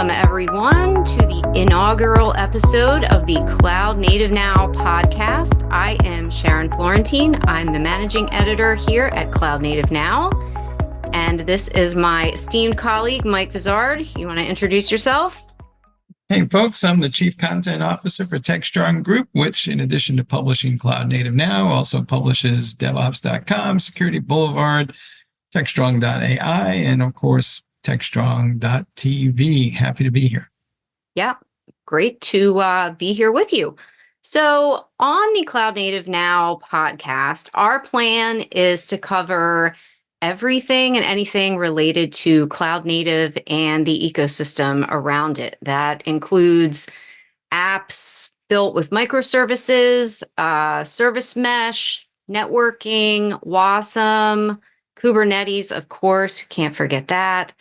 Welcome, everyone, to the inaugural episode of the Cloud Native Now podcast. I am Sharon Florentine. I'm the managing editor here at Cloud Native Now. And this is my esteemed colleague, Mike Vizard. You want to introduce yourself? Hey, folks, I'm the Chief Content Officer for TechStrong Group, which, in addition to publishing Cloud Native Now, also publishes DevOps.com, Security Boulevard, TechStrong.ai, and, of course, TechStrong.tv. Happy to be here. Yeah, great to be here with you. So on the Cloud Native Now podcast, our plan is to cover everything and anything related to cloud native and the ecosystem around it. That includes apps built with microservices, service mesh, networking, WASM, Kubernetes, of course, can't forget that.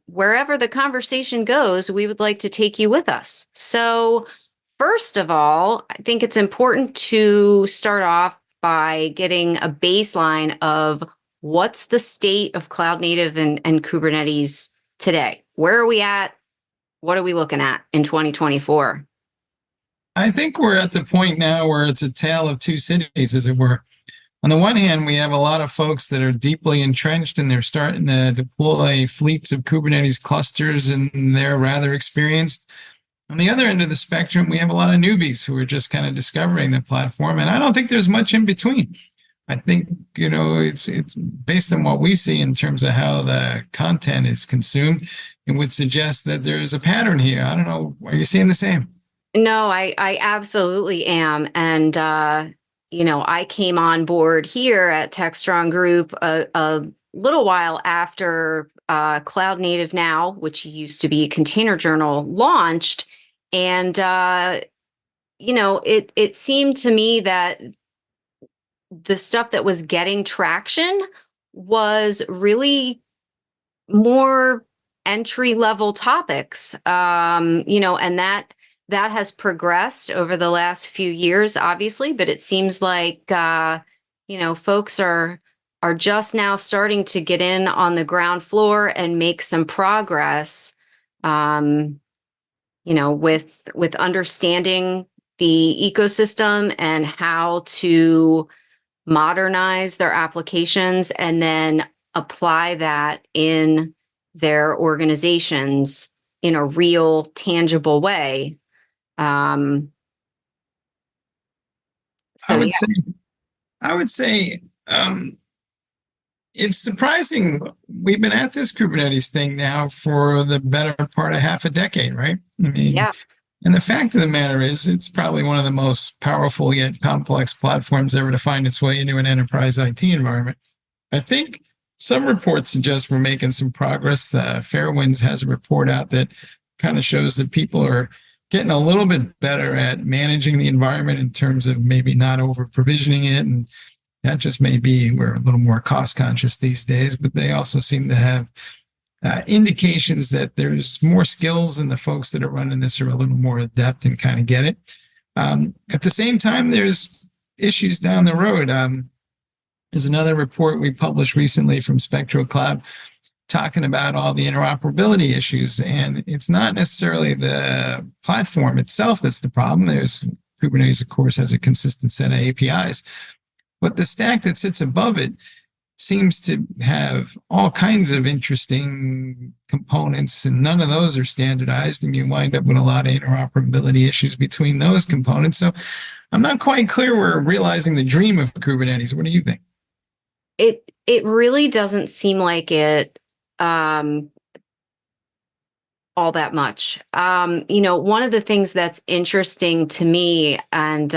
Wherever the conversation goes, we would like to take you with us. So first of all, I think it's important to start off by getting a baseline of what's the state of cloud native and Kubernetes today. Where are we at? What are we looking at in 2024? I think we're at the point now where it's a tale of two cities, as it were. On the one hand, we have a lot of folks that are deeply entrenched and they're starting to deploy fleets of Kubernetes clusters and they're rather experienced. On the other end of the spectrum, we have a lot of newbies who are just kind of discovering the platform. And I don't think there's much in between. I think, it's based on what we see in terms of how the content is consumed, it would suggest that there's a pattern here. I don't know. Are you seeing the same? No, I absolutely am. And, I came on board here at TechStrong Group a little while after Cloud Native Now, which used to be Container Journal, launched. And, it seemed to me that the stuff that was getting traction was really more entry-level topics, and that has progressed over the last few years, obviously, but it seems like, folks are just now starting to get in on the ground floor and make some progress, with understanding the ecosystem and how to modernize their applications and then apply that in their organizations in a real, tangible way. I would say it's surprising. We've been at this Kubernetes thing now for the better part of half a decade, right? I mean, yeah. And the fact of the matter is, it's probably one of the most powerful yet complex platforms ever to find its way into an enterprise IT environment. I think some reports suggest we're making some progress. Fairwinds has a report out that kind of shows that people are getting a little bit better at managing the environment in terms of maybe not over provisioning it. And that just may be we're a little more cost conscious these days, but they also seem to have indications that there's more skills and the folks that are running this are a little more adept and kind of get it. At the same time, there's issues down the road. There's another report we published recently from Spectral Cloud talking about all the interoperability issues. And it's not necessarily the platform itself that's the problem. Kubernetes, of course, has a consistent set of APIs, but the stack that sits above it seems to have all kinds of interesting components, and none of those are standardized, and you wind up with a lot of interoperability issues between those components. So I'm not quite clear we're realizing the dream of Kubernetes. What do you think? It really doesn't seem like it all that much. One of the things that's interesting to me, and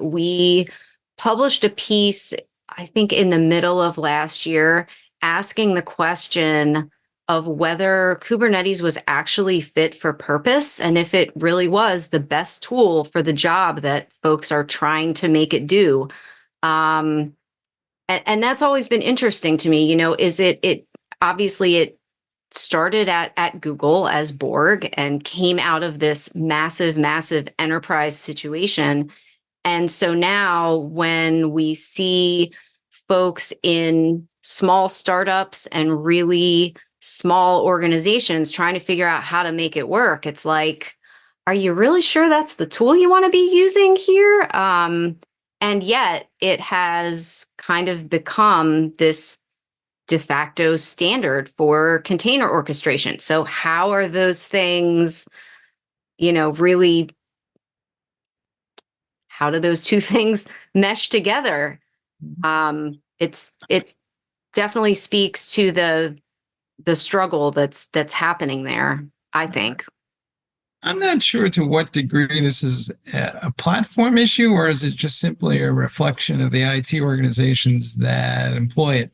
we published a piece, I think in the middle of last year, asking the question of whether Kubernetes was actually fit for purpose and if it really was the best tool for the job that folks are trying to make it do. And that's always been interesting to me. It started at Google as Borg and came out of this massive enterprise situation. And so now when we see folks in small startups and really small organizations trying to figure out how to make it work. It's like, are you really sure that's the tool you want to be using here? And yet it has kind of become this de facto standard for container orchestration. So how are those things, really, how do those two things mesh together? It's definitely speaks to the struggle that's happening there, I think. I'm not sure to what degree this is a platform issue, or is it just simply a reflection of the IT organizations that employ it?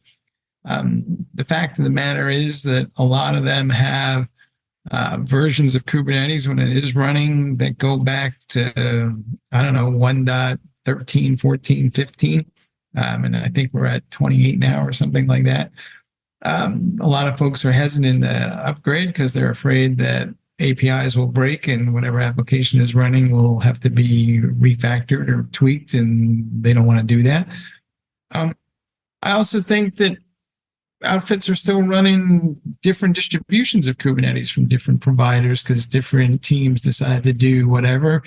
The fact of the matter is that a lot of them have versions of Kubernetes when it is running that go back to, I don't know, 1.13, 14, 15. And I think we're at 28 now or something like that. A lot of folks are hesitant to upgrade because they're afraid that APIs will break and whatever application is running will have to be refactored or tweaked, and they don't want to do that. I also think that outfits are still running different distributions of Kubernetes from different providers because different teams decide to do whatever.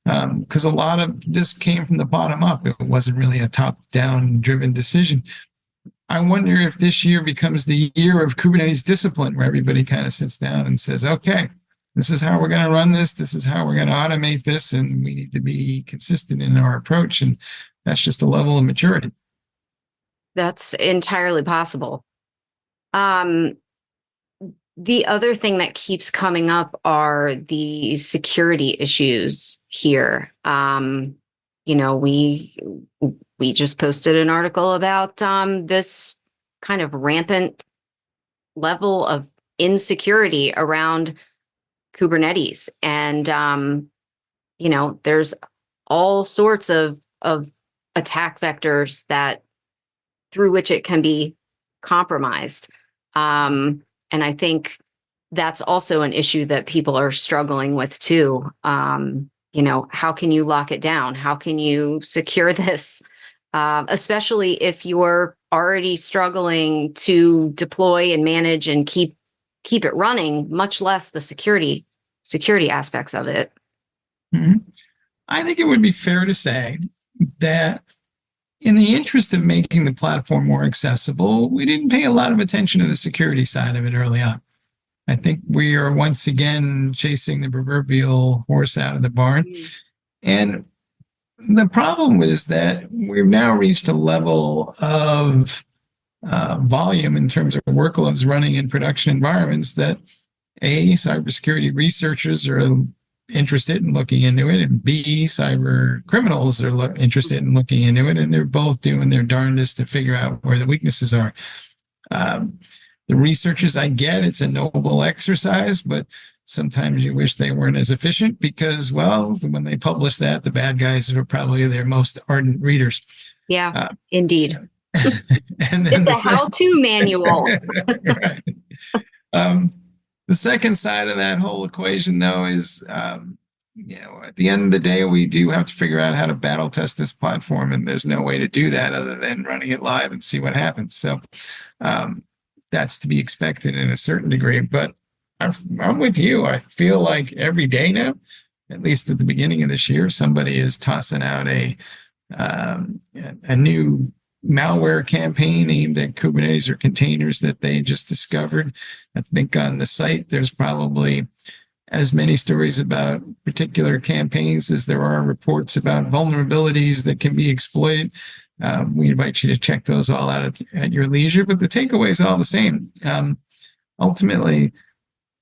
Because a lot of this came from the bottom up. It wasn't really a top-down driven decision. I wonder if this year becomes the year of Kubernetes discipline, where everybody kind of sits down and says, okay, this is how we're going to run this. This is how we're going to automate this. And we need to be consistent in our approach. And that's just a level of maturity. That's entirely possible. The other thing that keeps coming up are the security issues here. We just posted an article about this kind of rampant level of insecurity around Kubernetes. And, there's all sorts of attack vectors that through which it can be compromised. And I think that's also an issue that people are struggling with too. How can you lock it down? How can you secure this? Especially if you're already struggling to deploy and manage and keep it running, much less the security aspects of it. Mm-hmm. I think it would be fair to say that in the interest of making the platform more accessible, we didn't pay a lot of attention to the security side of it early on. I think we are once again chasing the proverbial horse out of the barn. And the problem is that we've now reached a level of volume in terms of workloads running in production environments that cybersecurity researchers are interested in looking into it, and B, cyber criminals are interested in looking into it, and they're both doing their darndest to figure out where the weaknesses are. The researchers, I get it's a noble exercise, but sometimes you wish they weren't as efficient because, well, when they publish that, the bad guys are probably their most ardent readers. Yeah, indeed. And then it's a how-to manual. Right. The second side of that whole equation, though, is, at the end of the day, we do have to figure out how to battle test this platform, and there's no way to do that other than running it live and see what happens. So that's to be expected in a certain degree. But I'm with you. I feel like every day now, at least at the beginning of this year, somebody is tossing out a new malware campaign aimed at Kubernetes or containers that they just discovered. I think on the site, there's probably as many stories about particular campaigns as there are reports about vulnerabilities that can be exploited. We invite you to check those all out at your leisure, but the takeaway is all the same. Ultimately,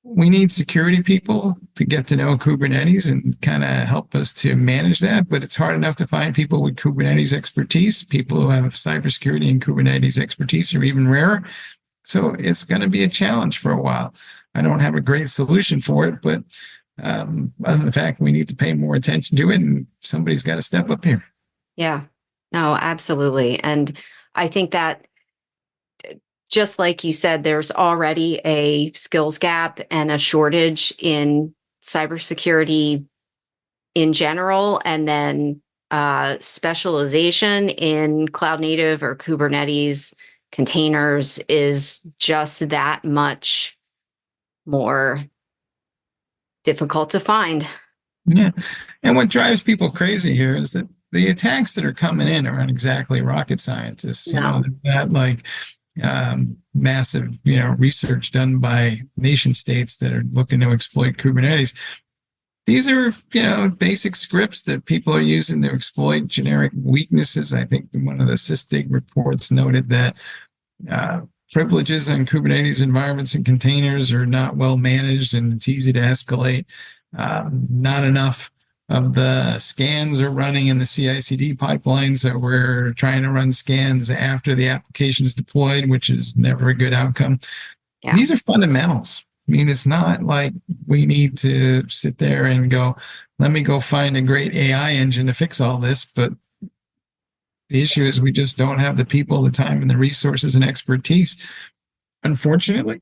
we need security people to get to know Kubernetes and kind of help us to manage that. But it's hard enough to find people with Kubernetes expertise. People who have cybersecurity and Kubernetes expertise are even rarer. So it's going to be a challenge for a while. I don't have a great solution for it, but other than the fact we need to pay more attention to it, and somebody's got to step up here. Yeah, no, absolutely. And I think that just like you said, there's already a skills gap and a shortage in cybersecurity in general, and then specialization in cloud native or Kubernetes containers is just that much more difficult to find. Yeah. And what drives people crazy here is that the attacks that are coming in aren't exactly rocket scientists. No. That like massive, research done by nation states that are looking to exploit Kubernetes. These are, basic scripts that people are using to exploit generic weaknesses. I think one of the SysDig reports noted that privileges on Kubernetes environments and containers are not well managed, and it's easy to escalate. Not enough of the scans are running in the CI/CD pipelines, so we're trying to run scans after the application is deployed, which is never a good outcome. Yeah. These are fundamentals. I mean, it's not like we need to sit there and go, let me go find a great AI engine to fix all this. But the issue is we just don't have the people, the time, and the resources and expertise. Unfortunately,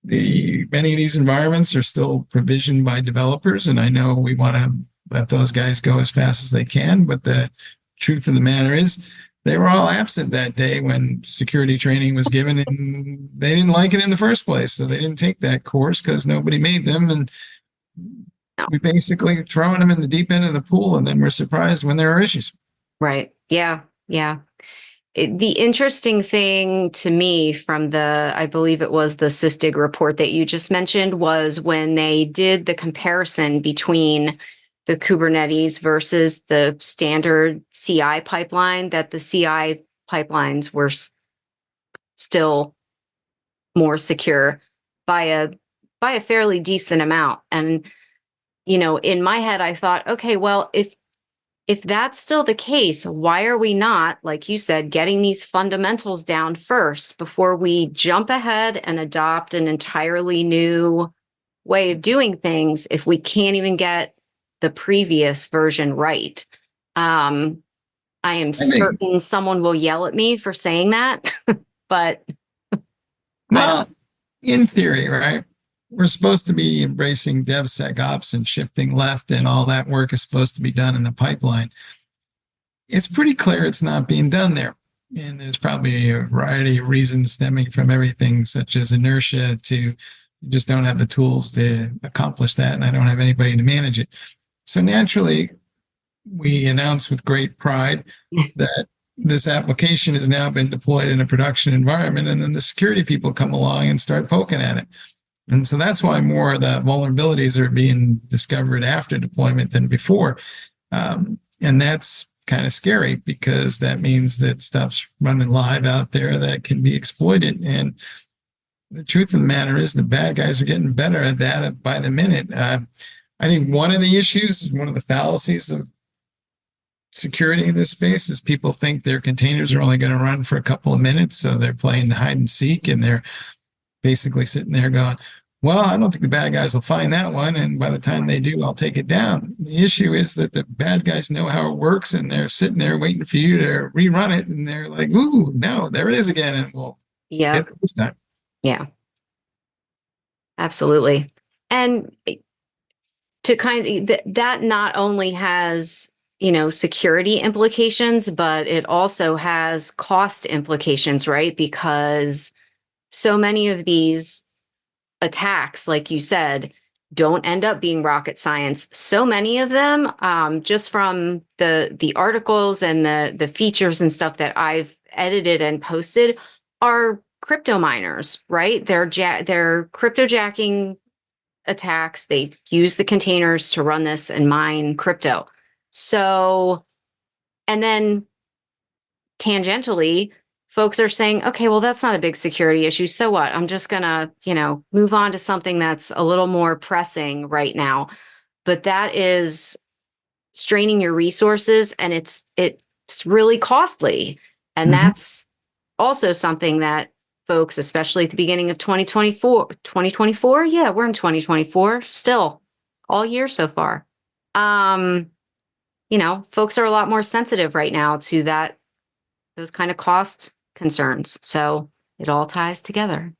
many of these environments are still provisioned by developers, and I know we want to let those guys go as fast as they can. But the truth of the matter is, they were all absent that day when security training was given, and they didn't like it in the first place. So they didn't take that course because nobody made them. And we basically throwing them in the deep end of the pool, and then we're surprised when there are issues. Right. Yeah. Yeah. The interesting thing to me from I believe it was the SysDig report that you just mentioned, was when they did the comparison between the Kubernetes versus the standard CI pipeline, that the CI pipelines were still more secure by a fairly decent amount. And, in my head, I thought, okay, well, if that's still the case, why are we not, like you said, getting these fundamentals down first before we jump ahead and adopt an entirely new way of doing things if we can't even get the previous version right? I am certain someone will yell at me for saying that, but well, in theory, right? We're supposed to be embracing DevSecOps and shifting left, and all that work is supposed to be done in the pipeline. It's pretty clear it's not being done there. And there's probably a variety of reasons stemming from everything, such as inertia to you just don't have the tools to accomplish that, and I don't have anybody to manage it. So naturally, we announce with great pride that this application has now been deployed in a production environment, and then the security people come along and start poking at it. And so that's why more of the vulnerabilities are being discovered after deployment than before. And that's kind of scary, because that means that stuff's running live out there that can be exploited. And the truth of the matter is the bad guys are getting better at that by the minute. I think one of the issues, one of the fallacies of security in this space, is people think their containers are only going to run for a couple of minutes. So they're playing hide and seek, and they're basically sitting there going, well, I don't think the bad guys will find that one, and by the time they do, I'll take it down. The issue is that the bad guys know how it works, and they're sitting there waiting for you to rerun it, and they're like, ooh, no, there it is again, and we'll get it this time. Yeah, absolutely. And to kind of, that not only has, security implications, but it also has cost implications, right? Because so many of these attacks, like you said, don't end up being rocket science. So many of them, just from the articles and the features and stuff that I've edited and posted, are crypto miners, right? They're cryptojacking attacks. They use the containers to run this and mine crypto. So, and then tangentially, folks are saying, okay, well, that's not a big security issue. So what? I'm just going to, move on to something that's a little more pressing right now. But that is straining your resources, and it's really costly. And that's also something that folks, especially at the beginning of 2024, yeah, we're in 2024 still, all year so far. Folks are a lot more sensitive right now to those kind of cost concerns. So it all ties together.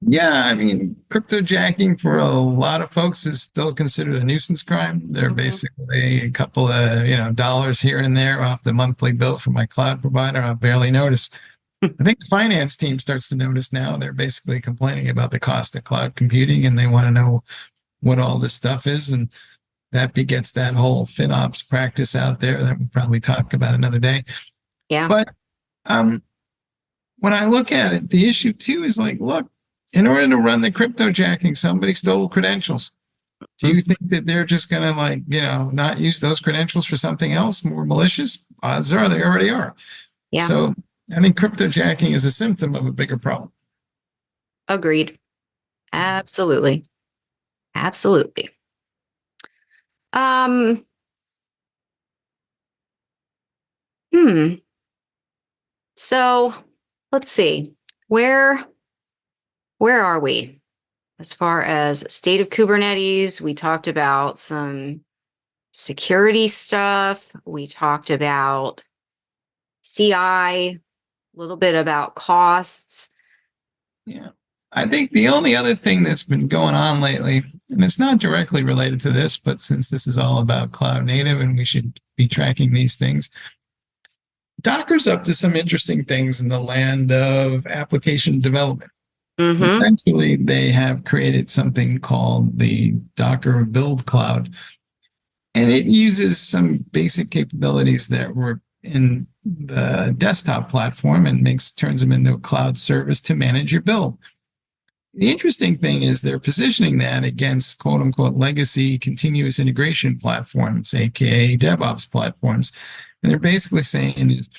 Yeah, I mean, cryptojacking for a lot of folks is still considered a nuisance crime. They're basically a couple of dollars here and there off the monthly bill from my cloud provider. I'll barely notice. I think the finance team starts to notice now. They're basically complaining about the cost of cloud computing, and they want to know what all this stuff is. And that begets that whole FinOps practice out there that we'll probably talk about another day. Yeah. But when I look at it, the issue too is like, look, in order to run the crypto jacking, somebody stole credentials. Do you think that they're just going to not use those credentials for something else more malicious? Odds are they already are. Yeah. So I think crypto jacking is a symptom of a bigger problem. Agreed. Absolutely. Absolutely. So let's see. Where are we? As far as state of Kubernetes, we talked about some security stuff. We talked about CI, a little bit about costs. Yeah. I think the only other thing that's been going on lately, and it's not directly related to this, but since this is all about cloud native and we should be tracking these things, Docker's up to some interesting things in the land of application development. Essentially, they have created something called the Docker Build Cloud, and it uses some basic capabilities that were in the desktop platform and turns them into a cloud service to manage your build. The interesting thing is they're positioning that against quote unquote legacy continuous integration platforms, aka DevOps platforms. And they're basically saying is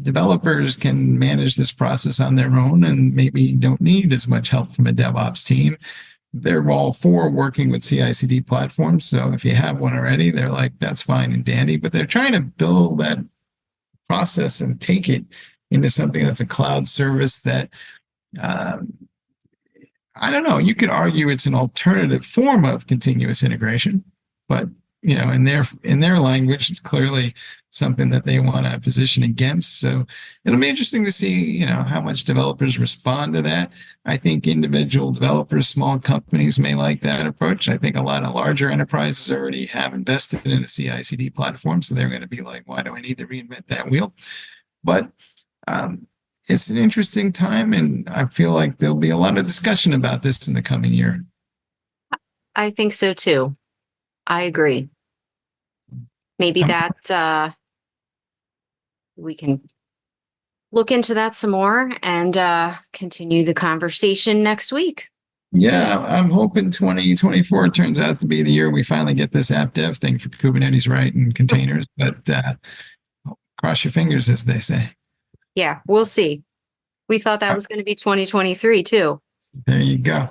developers can manage this process on their own and maybe don't need as much help from a DevOps team. They're all for working with CI/CD platforms. So if you have one already, they're like, that's fine and dandy. But they're trying to build that process and take it into something that's a cloud service that, I don't know, you could argue it's an alternative form of continuous integration, but in their language, it's clearly something that they want to position against. So it'll be interesting to see, how much developers respond to that. I think individual developers, small companies may like that approach. I think a lot of larger enterprises already have invested in a CI/CD platform, so they're going to be like, why do I need to reinvent that wheel? But it's an interesting time, and I feel like there'll be a lot of discussion about this in the coming year. I think so too. I agree. Maybe that we can look into that some more and continue the conversation next week. Yeah, I'm hoping 2024 turns out to be the year we finally get this app dev thing for Kubernetes right and containers, but cross your fingers, as they say. Yeah, we'll see. We thought that was going to be 2023 too. There you go.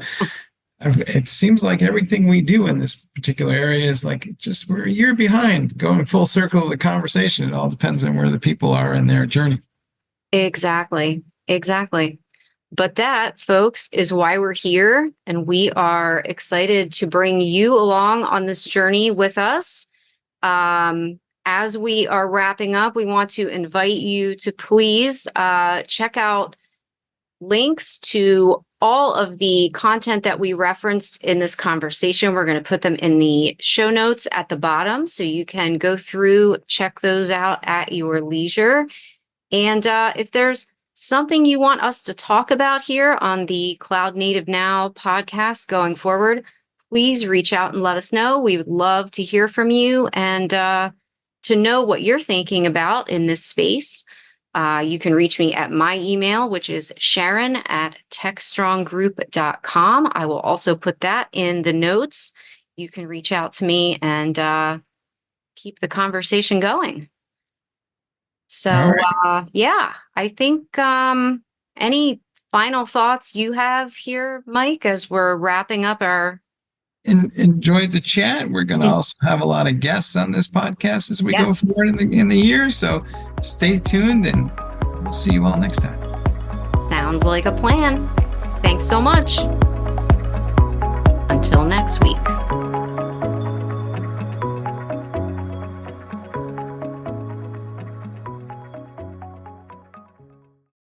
It seems like everything we do in this particular area is like we're a year behind, going full circle of the conversation. It all depends on where the people are in their journey. Exactly. But that, folks, is why we're here. And we are excited to bring you along on this journey with us. As we are wrapping up, we want to invite you to please check out links to all of the content that we referenced in this conversation. We're going to put them in the show notes at the bottom, so you can go through, check those out at your leisure. And if there's something you want us to talk about here on the Cloud Native Now podcast going forward, please reach out and let us know. We would love to hear from you and to know what you're thinking about in this space. You can reach me at my email, which is sharon@techstronggroup.com. I will also put that in the notes. You can reach out to me and keep the conversation going. So, right. I think any final thoughts you have here, Mike, as we're wrapping up our... Enjoyed the chat. We're going to also have a lot of guests on this podcast as we go forward in the year. So stay tuned, and we'll see you all next time. Sounds like a plan. Thanks so much. Until next week.